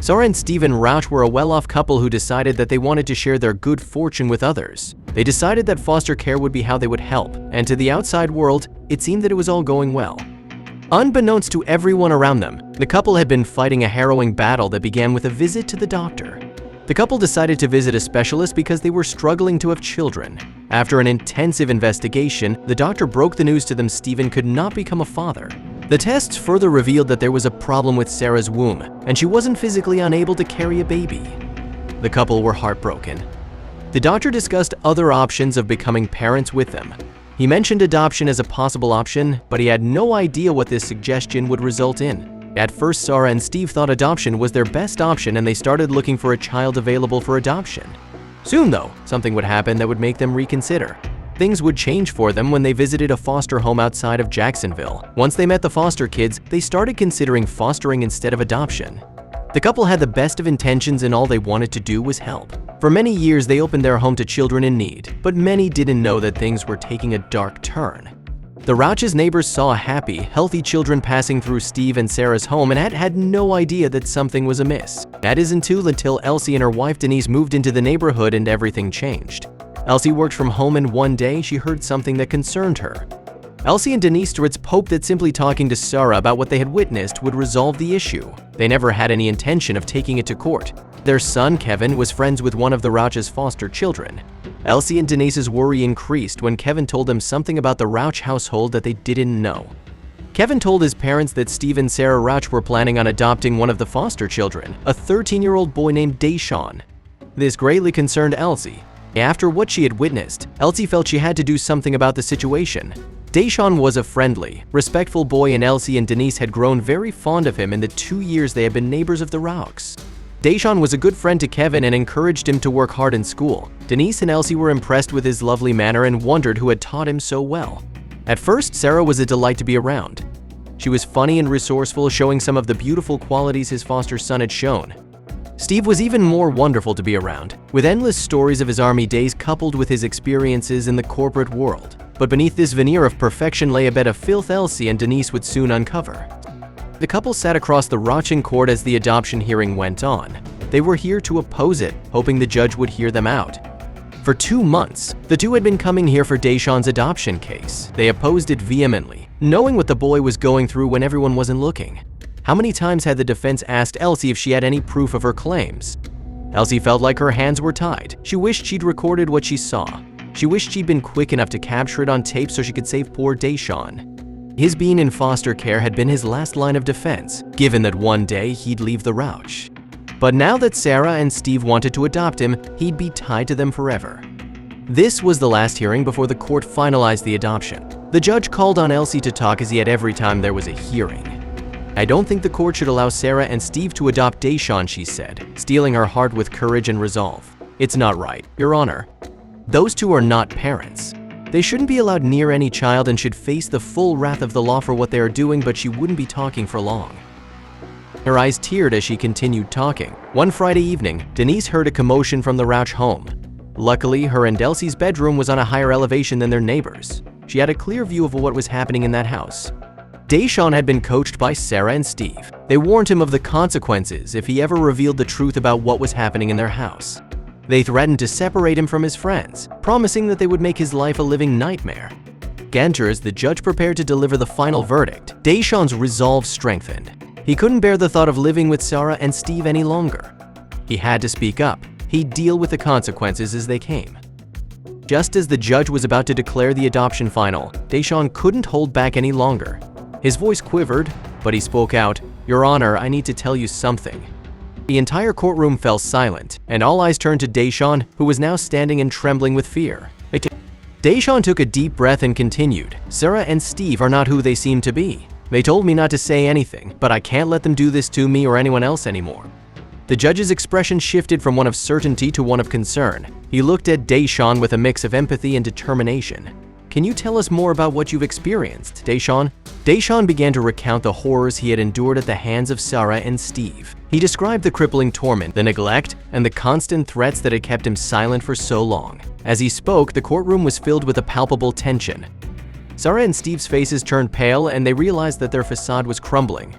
Sarah and Stephen Rauch were a well-off couple who decided that they wanted to share their good fortune with others. They decided that foster care would be how they would help, and to the outside world, it seemed that it was all going well. Unbeknownst to everyone around them, the couple had been fighting a harrowing battle that began with a visit to the doctor. The couple decided to visit a specialist because they were struggling to have children. After an intensive investigation, the doctor broke the news to them Stephen could not become a father. The tests further revealed that there was a problem with Sarah's womb, and she wasn't physically unable to carry a baby. The couple were heartbroken. The doctor discussed other options of becoming parents with them. He mentioned adoption as a possible option, but he had no idea what this suggestion would result in. At first, Sarah and Steve thought adoption was their best option and they started looking for a child available for adoption. Soon though, something would happen that would make them reconsider. Things would change for them when they visited a foster home outside of Jacksonville. Once they met the foster kids, they started considering fostering instead of adoption. The couple had the best of intentions and all they wanted to do was help. For many years, they opened their home to children in need, but many didn't know that things were taking a dark turn. The Rauch's neighbors saw happy, healthy children passing through Steve and Sarah's home and had no idea that something was amiss. That isn't until Elsie and her wife Denise moved into the neighborhood and everything changed. Elsie worked from home and one day she heard something that concerned her. Elsie and Denise hoped that simply talking to Sarah about what they had witnessed would resolve the issue. They never had any intention of taking it to court. Their son, Kevin, was friends with one of the Rauch's foster children. Elsie and Denise's worry increased when Kevin told them something about the Rauch household that they didn't know. Kevin told his parents that Steve and Sarah Rauch were planning on adopting one of the foster children, a 13-year-old boy named Deshaun. This greatly concerned Elsie. After what she had witnessed, Elsie felt she had to do something about the situation. Deshaun was a friendly, respectful boy and Elsie and Denise had grown very fond of him in the 2 years they had been neighbors of the Rauchs. Deshaun was a good friend to Kevin and encouraged him to work hard in school. Denise and Elsie were impressed with his lovely manner and wondered who had taught him so well. At first, Sarah was a delight to be around. She was funny and resourceful, showing some of the beautiful qualities his foster son had shown. Steve was even more wonderful to be around, with endless stories of his army days coupled with his experiences in the corporate world. But beneath this veneer of perfection lay a bed of filth Elsie and Denise would soon uncover. The couple sat across the Rauch in court as the adoption hearing went on. They were here to oppose it, hoping the judge would hear them out. For 2 months, the two had been coming here for Deshaun's adoption case. They opposed it vehemently, knowing what the boy was going through when everyone wasn't looking. How many times had the defense asked Elsie if she had any proof of her claims? Elsie felt like her hands were tied. She wished she'd recorded what she saw. She wished she'd been quick enough to capture it on tape so she could save poor Deshaun. His being in foster care had been his last line of defense, given that one day he'd leave the Rauch. But now that Sarah and Steve wanted to adopt him, he'd be tied to them forever. This was the last hearing before the court finalized the adoption. The judge called on Elsie to talk as he had every time there was a hearing. "I don't think the court should allow Sarah and Steve to adopt Deshaun," she said, steeling her heart with courage and resolve. "It's not right, Your Honor. Those two are not parents. They shouldn't be allowed near any child and should face the full wrath of the law for what they are doing," but she wouldn't be talking for long. Her eyes teared as she continued talking. One Friday evening, Denise heard a commotion from the Rauch home. Luckily, her and Elsie's bedroom was on a higher elevation than their neighbors. She had a clear view of what was happening in that house. Deshaun had been coached by Sarah and Steve. They warned him of the consequences if he ever revealed the truth about what was happening in their house. They threatened to separate him from his friends, promising that they would make his life a living nightmare. As the judge prepared to deliver the final verdict, Deshaun's resolve strengthened. He couldn't bear the thought of living with Sarah and Steve any longer. He had to speak up. He'd deal with the consequences as they came. Just as the judge was about to declare the adoption final, Deshaun couldn't hold back any longer. His voice quivered, but he spoke out, "Your Honor, I need to tell you something." The entire courtroom fell silent, and all eyes turned to Deshaun, who was now standing and trembling with fear. Deshaun took a deep breath and continued, "Sarah and Steve are not who they seem to be. They told me not to say anything, but I can't let them do this to me or anyone else anymore." The judge's expression shifted from one of certainty to one of concern. He looked at Deshaun with a mix of empathy and determination. "Can you tell us more about what you've experienced, Deshaun?" Deshaun began to recount the horrors he had endured at the hands of Sarah and Steve. He described the crippling torment, the neglect, and the constant threats that had kept him silent for so long. As he spoke, the courtroom was filled with a palpable tension. Sarah and Steve's faces turned pale and they realized that their facade was crumbling.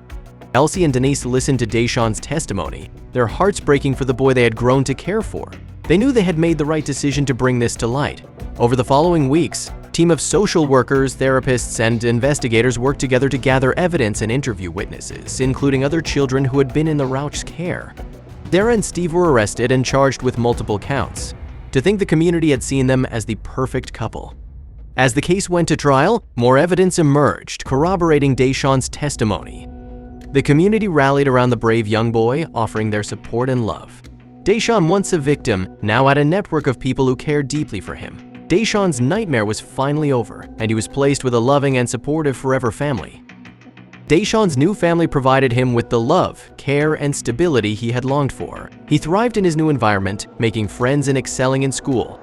Elsie and Denise listened to Deshawn's testimony, their hearts breaking for the boy they had grown to care for. They knew they had made the right decision to bring this to light. Over the following weeks, a team of social workers, therapists, and investigators worked together to gather evidence and interview witnesses, including other children who had been in the Rauch's care. Dara and Steve were arrested and charged with multiple counts. To think the community had seen them as the perfect couple. As the case went to trial, more evidence emerged, corroborating Deshawn's testimony. The community rallied around the brave young boy, offering their support and love. Deshawn, once a victim, now had a network of people who cared deeply for him. Deshawn's nightmare was finally over, and he was placed with a loving and supportive forever family. Deshawn's new family provided him with the love, care, and stability he had longed for. He thrived in his new environment, making friends and excelling in school.